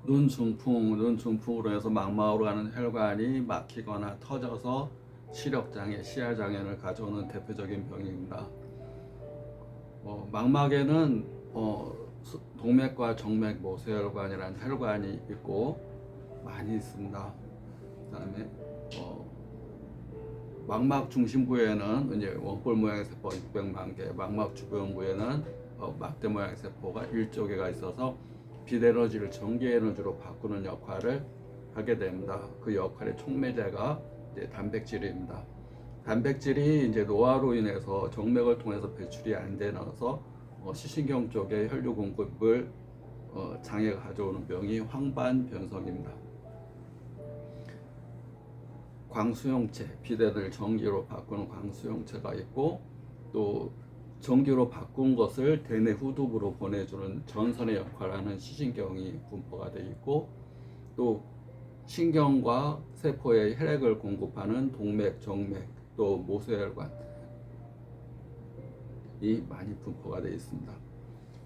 눈 중풍으로 해서 망막으로 가는 혈관이 막히거나 터져서 시력장애, 시야장애를 가져오는 대표적인 병입니다. 망막에는 동맥과 정맥 모세혈관이라는 혈관이 있고 많이 있습니다. 그다음에 망막 중심부에는 이제 원볼 모양의 세포가 600만 개, 망막 주변부에는 막대 모양의 세포가 1조 개가 있어서 빛 에너지를 전기 에너지로 바꾸는 역할을 하게 됩니다. 그 역할의 촉매제가 이제 단백질입니다. 단백질이 이제 노화로 인해서 정맥을 통해서 배출이 안 되어서 시신경 쪽에 혈류 공급을 장애가 가져오는 병이 황반변성입니다. 광수용체, 빛을 전기로 바꾸는 광수용체가 있고, 또 전기로 바꾼 것을 대뇌 후두부로 보내주는 전선의 역할을 하는 시신경이 분포가 되어 있고, 또 신경과 세포에 혈액을 공급하는 동맥, 정맥, 또 모세혈관이 많이 분포가 되어 있습니다.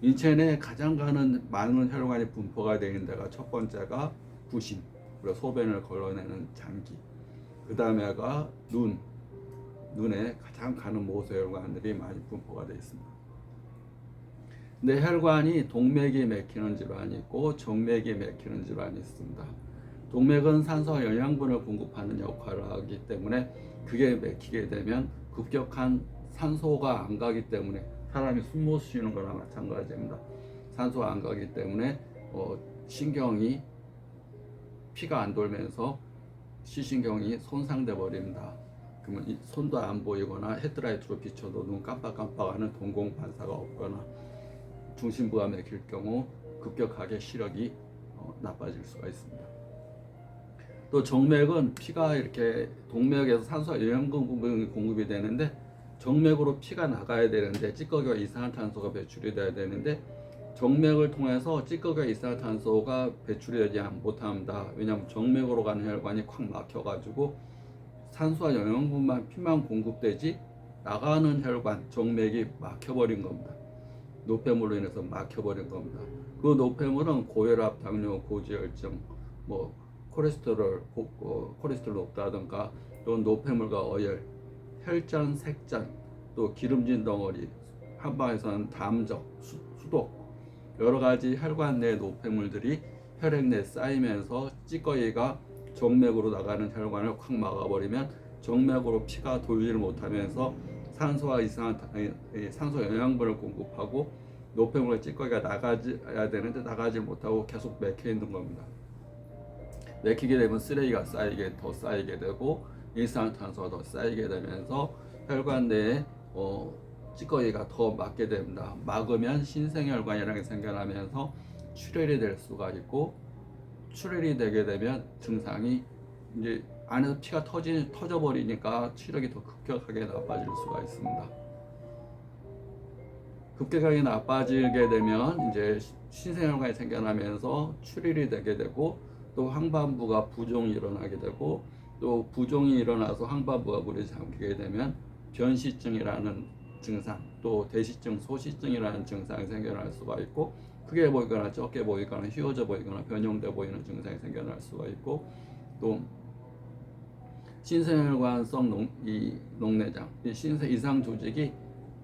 인체 내에 가장 많은 혈관이 분포가 되어 있는 데가 첫 번째가 부신, 그리고 소변을 걸러내는 장기, 그 다음에가 눈에 가장 가는 모세혈관들이 많이 분포가 되어 있습니다. 근데 혈관이 동맥이 막히는 질환이 있고 정맥이 막히는 질환이 있습니다. 동맥은 산소와 영양분을 공급하는 역할을 하기 때문에 그게 막히게 되면 급격한 산소가 안 가기 때문에 사람이 숨 못 쉬는 거나 마찬가지입니다. 산소가 안 가기 때문에 신경이 피가 안 돌면서 시신경이 손상돼 버립니다. 그러면 손도 안 보이거나 헤드라이트로 비춰도 눈 깜빡깜빡하는 동공 반사가 없거나 중심부가 막힐 경우 급격하게 시력이 나빠질 수가 있습니다. 또 정맥은 피가 이렇게 동맥에서 산소와 영양분 공급이 되는데 정맥으로 피가 나가야 되는데 찌꺼기와 이산화탄소가 배출이 돼야 되는데 정맥을 통해서 찌꺼기와 이산화탄소가 배출이 되지 못합니다. 왜냐하면 정맥으로 가는 혈관이 콱 막혀가지고 산소와 영양분만 피만 공급되지 나가는 혈관 정맥이 막혀버린 겁니다. 노폐물로 인해서 막혀버린 겁니다. 그 노폐물은 고혈압, 당뇨, 고지혈증, 콜레스테롤 높다든가 또 노폐물과 어혈, 혈전, 색전, 또 기름진 덩어리, 한방에서는 담적, 수독, 여러 가지 혈관 내 노폐물들이 혈액 내에 쌓이면서 찌꺼기가 정맥으로 나가는 혈관을 콱 막아버리면 정맥으로 피가 돌지를 못하면서 산소와 산소 영양분을 공급하고 노폐물과 찌꺼기가 나가야 되는데 나가지 못하고 계속 막혀 있는 겁니다. 막히게 되면 쓰레기가 더 쌓이게 되고 이산화탄소가 더 쌓이게 되면서 혈관 내에 찌꺼기가 더 막게 됩니다. 막으면 신생혈관이라는 게 생겨나면서 출혈이 될 수가 있고, 출혈이 되게 되면 증상이 이제 안에서 피가 터져버리니까 시력이 더 급격하게 나빠질 수가 있습니다. 급격하게 나빠지게 되면 이제 신생혈관이 생겨나면서 출혈이 되게 되고, 또 항반부가 부종이 일어나게 되고, 또 부종이 일어나서 항반부가 물에 잠기게 되면 변시증이라는 증상, 또 대시증, 소시증이라는 증상이 생겨날 수가 있고, 크게 보이거나 적게 보이거나 휘어져 보이거나 변형돼 보이는 증상이 생겨날 수가 있고, 또 신생혈관성 녹내장, 이상 조직이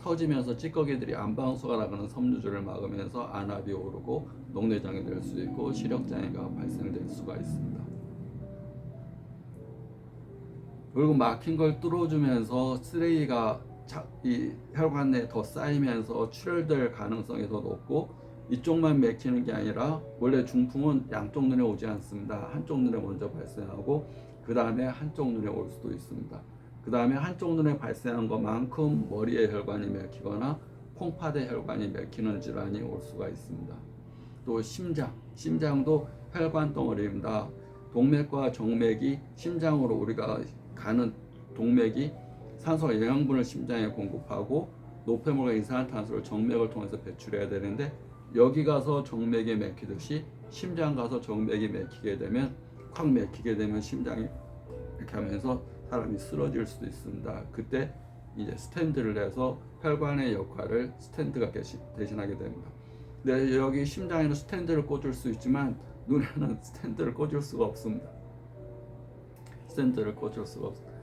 터지면서 찌꺼기들이 안방수가 나가는 섬유줄을 막으면서 안압이 오르고 녹내장이 될 수 있고 시력장애가 발생될 수가 있습니다. 그리고 막힌 걸 뚫어주면서 쓰레기가 이 혈관 내에 더 쌓이면서 출혈될 가능성이 더 높고, 이쪽만 막히는 게 아니라 원래 중풍은 양쪽 눈에 오지 않습니다. 한쪽 눈에 먼저 발생하고 그 다음에 한쪽 눈에 올 수도 있습니다. 그 다음에 한쪽 눈에 발생한 것만큼 머리의 혈관이 막히거나 콩팥의 혈관이 막히는 질환이 올 수가 있습니다. 또 심장도 혈관 덩어리입니다. 동맥과 정맥이 심장으로 우리가 가는 동맥이 산소와 영양분을 심장에 공급하고 노폐물과 이산화탄소를 정맥을 통해서 배출해야 되는데, 여기 가서 정맥이 막히듯이 심장 가서 정맥이 막히게 되면 콱 막히게 되면 심장이 이렇게 하면서 사람이 쓰러질 수도 있습니다. 그때 이제 스탠드를 내서 혈관의 역할을 스탠드가 대신하게 됩니다. 근데 여기 심장에는 스탠드를 꽂을 수 있지만 눈에는 스텐트를 꽂을 수가 없습니다. 스텐트를 꽂을 수가 없습니다.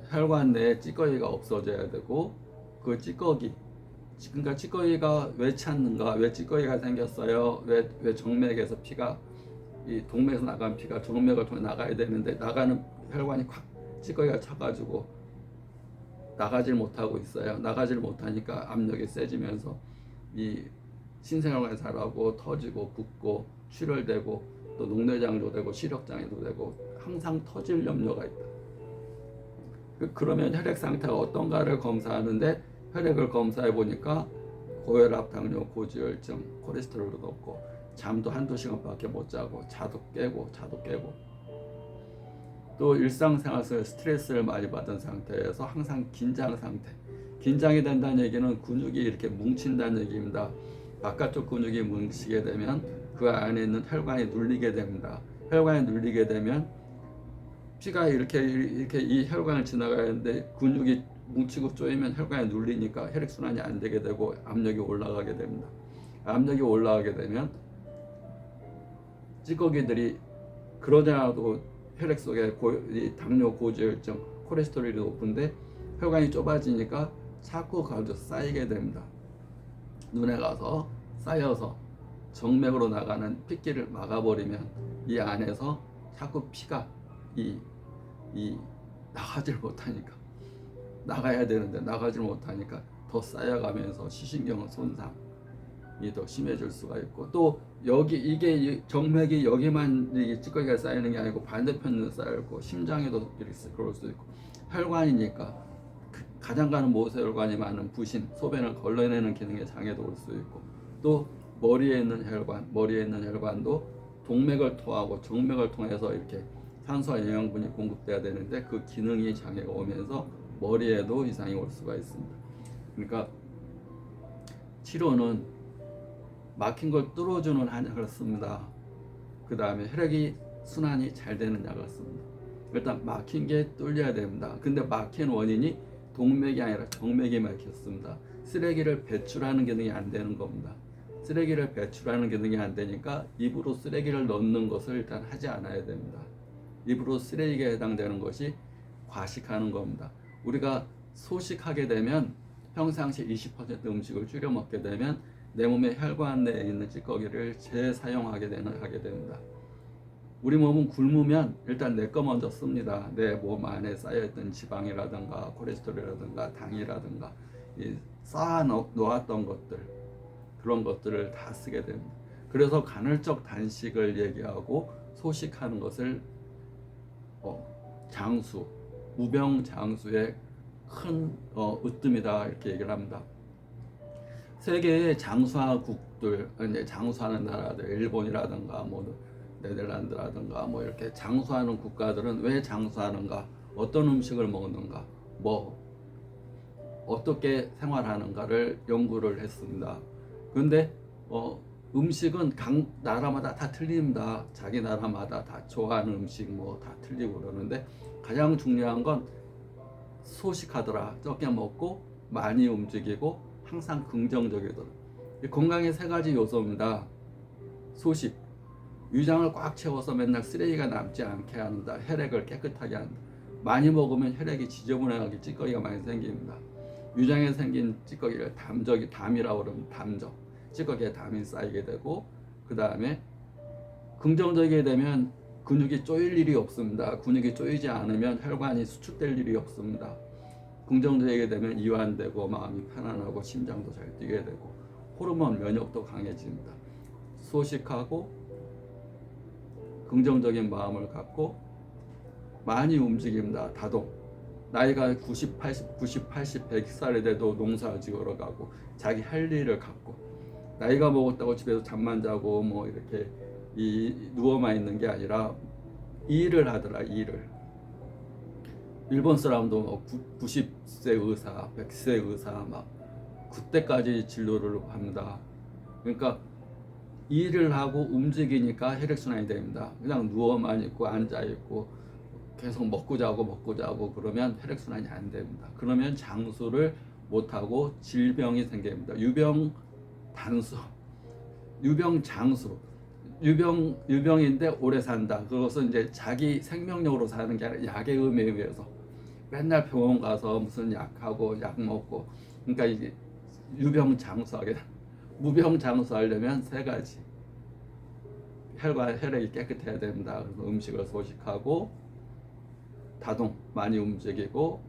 혈관 내에 찌꺼기가 없어져야 되고, 그 찌꺼기, 그러니까 찌꺼기가 왜 찾는가, 왜 찌꺼기가 생겼어요, 왜 정맥에서 피가, 이 동맥에서 나간 피가 정맥을 통해 나가야 되는데 나가는 혈관이 콱 찌꺼기가 차가지고 나가질 못하고 있어요. 나가질 못하니까 압력이 세지면서 이 신생활관이 자라고 터지고 붓고 출혈되고 또 녹내장도 되고 시력장애도 되고 항상 터질 염려가 있다. 그러면 혈액 상태가 어떤가를 검사하는데, 혈액을 검사해 보니까 고혈압, 당뇨, 고지혈증, 콜레스테롤도 높고, 잠도 한두 시간밖에 못 자고, 자도 깨고 또 일상생활 속에 스트레스를 많이 받은 상태에서 항상 긴장 상태. 긴장이 된다는 얘기는 근육이 이렇게 뭉친다는 얘기입니다. 바깥쪽 근육이 뭉치게 되면 그 안에 있는 혈관이 눌리게 됩니다. 혈관이 눌리게 되면 피가 이렇게 이 혈관을 지나가야 하는데 근육이 뭉치고 쪼이면 혈관이 눌리니까 혈액순환이 안 되게 되고 압력이 올라가게 됩니다. 압력이 올라가게 되면 찌꺼기들이, 그러자도 혈액 속에 당뇨, 고지혈증, 콜레스테롤이 높은데 혈관이 좁아지니까 자꾸 가서 쌓이게 됩니다. 눈에 가서 쌓여서 정맥으로 나가는 핏길을 막아버리면 이 안에서 자꾸 피가 나가질 못하니까, 나가야 되는데 나가질 못하니까 더 쌓여가면서 시신경 손상이 더 심해질 수가 있고, 또 여기 이게 정맥이 여기만 이게 찌꺼기가 쌓이는 게 아니고 반대편도 쌓이고 심장에도 그럴 수 있고, 혈관이니까 가장 가는 모세혈관이 많은 부신, 소변을 걸러내는 기능에 장애도 올 수 있고, 또 머리에 있는 혈관도 동맥을 통하고 정맥을 통해서 이렇게 산소와 영양분이 공급돼야 되는데 그 기능이 장애가 오면서 머리에도 이상이 올 수가 있습니다. 그러니까 치료는 막힌 걸 뚫어주는 한약을 씁니다. 그 다음에 혈액이 순환이 잘 되는 약을 씁니다. 일단 막힌 게 뚫려야 됩니다. 근데 막힌 원인이 동맥이 아니라 정맥이 막혔습니다. 쓰레기를 배출하는 기능이 안 되는 겁니다. 쓰레기를 배출하는 기능이 안 되니까 입으로 쓰레기를 넣는 것을 일단 하지 않아야 됩니다. 입으로 쓰레기에 해당되는 것이 과식하는 겁니다. 우리가 소식하게 되면 평상시 20% 음식을 줄여 먹게 되면 내 몸의 혈관 내에 있는 찌꺼기를 재사용하게 하게 됩니다. 우리 몸은 굶으면 일단 내 거 먼저 씁니다. 내 몸 안에 쌓여있던 지방이라든가 콜레스테롤이라든가 당이라든가 쌓아 놓았던 것들, 그런 것들을 다 쓰게 됩니다. 그래서 간헐적 단식을 얘기하고 소식하는 것을 장수, 무병장수의 큰 으뜸이다 이렇게 얘기를 합니다. 세계의 장수국들, 이제 장수하는 나라들, 일본이라든가 뭐 네덜란드라든가 뭐 이렇게 장수하는 국가들은 왜 장수하는가, 어떤 음식을 먹는가, 뭐 어떻게 생활하는가를 연구를 했습니다. 그런데 음식은 각 나라마다 다 틀립니다. 자기 나라마다 다 좋아하는 음식 뭐 다 틀리고 그러는데 가장 중요한 건 소식하더라, 적게 먹고 많이 움직이고 항상 긍정적이더라. 건강의 세 가지 요소입니다. 소식, 위장을 꽉 채워서 맨날 쓰레기가 남지 않게 한다. 혈액을 깨끗하게 한다. 많이 먹으면 혈액이 지저분하게 찌꺼기가 많이 생깁니다. 위장에 생긴 찌꺼기를 담이라고 그러면 담적, 찌꺼기에 담이 쌓이게 되고, 그 다음에 긍정적이게 되면 근육이 쪼일 일이 없습니다. 근육이 쪼이지 않으면 혈관이 수축될 일이 없습니다. 긍정적이게 되면 이완되고 마음이 편안하고 심장도 잘 뛰게 되고 호르몬 면역도 강해집니다. 소식하고 긍정적인 마음을 갖고 많이 움직입니다. 다동. 나이가 90, 80, 100살이 돼도 농사 지으러 가고 자기 할 일을 갖고, 나이가 먹었다고 집에서 잠만 자고 뭐 이렇게 누워만 있는 게 아니라 일을 하더라. 일을. 일본 사람도 90세 의사, 100세 의사 막 그때까지 진료를 합니다. 그러니까 일을 하고 움직이니까 혈액순환이 됩니다. 그냥 누워만 있고 앉아 있고 계속 먹고 자고 그러면 혈액순환이 안 됩니다. 그러면 장수를 못하고 질병이 생깁니다. 유병 단수, 유병 장수. 유병인데 오래 산다. 그것은 이제 자기 생명력으로 사는 게 아니라 약의 의미에 의해서 맨날 병원 가서 무슨 약하고 약 먹고, 그러니까 이게 유병장수하게, 무병장수하려면 세 가지. 혈과 혈액이 깨끗해야 된다. 그래서 음식을 소식하고 다동 많이 움직이고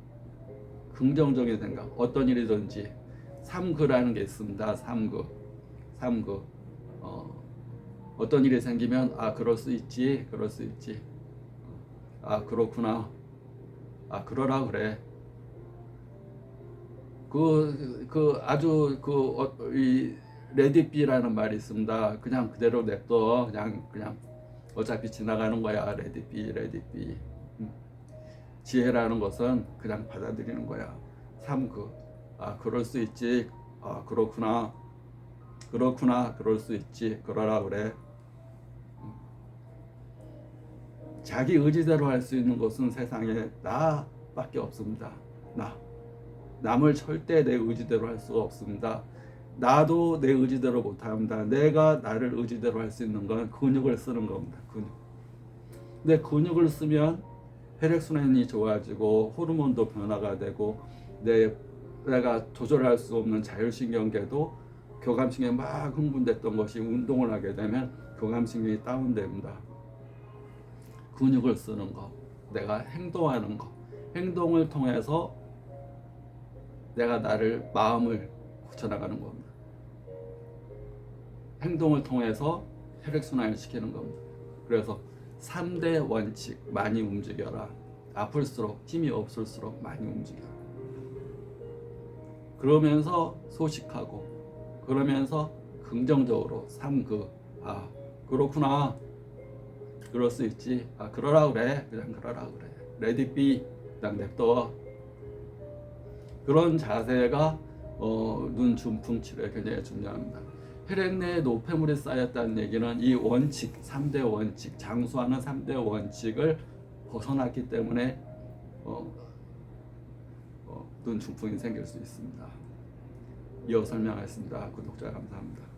긍정적인 생각, 어떤 일이든지 삼그라는 게 있습니다. 삼그. 어떤 일이 생기면 그럴 수 있지, 그럴 수 있지. 그렇구나. 그러라 그래. 아주 이 레디비라는 말이 있습니다. 그냥 그대로 냅둬. 그냥 어차피 지나가는 거야. 레디비. 지혜라는 것은 그냥 받아들이는 거야. 삼그. 그럴 수 있지. 그렇구나. 그럴 수 있지. 그러라 그래. 자기 의지대로 할 수 있는 것은 세상에 나밖에 없습니다. 남을 절대 내 의지대로 할 수가 없습니다. 나도 내 의지대로 못합니다. 내가 나를 의지대로 할 수 있는 건 근육을 쓰는 겁니다. 근데 근육을 쓰면 혈액순환이 좋아지고 호르몬도 변화가 되고 내가 조절할 수 없는 자율신경계도 교감신경이 막 흥분됐던 것이 운동을 하게 되면 교감신경이 다운됩니다. 근육을 쓰는 거, 내가 행동하는 거, 행동을 통해서 내가 마음을 고쳐나가는 겁니다. 행동을 통해서 혈액순환을 시키는 겁니다. 그래서 3대 원칙, 많이 움직여라. 아플수록, 힘이 없을수록 많이 움직여라. 그러면서 소식하고, 그러면서 긍정적으로 그렇구나. 그럴 수 있지. 그러라 그래. 그냥 그러라 그래. Let it be. 그냥 냅둬. 그런 자세가 눈 중풍 치료에 굉장히 중요합니다. 혈액 내에 노폐물이 쌓였다는 얘기는 이 원칙, 3대 원칙, 장수하는 3대 원칙을 벗어났기 때문에 눈 중풍이 생길 수 있습니다. 이어 설명하겠습니다. 구독자 감사합니다.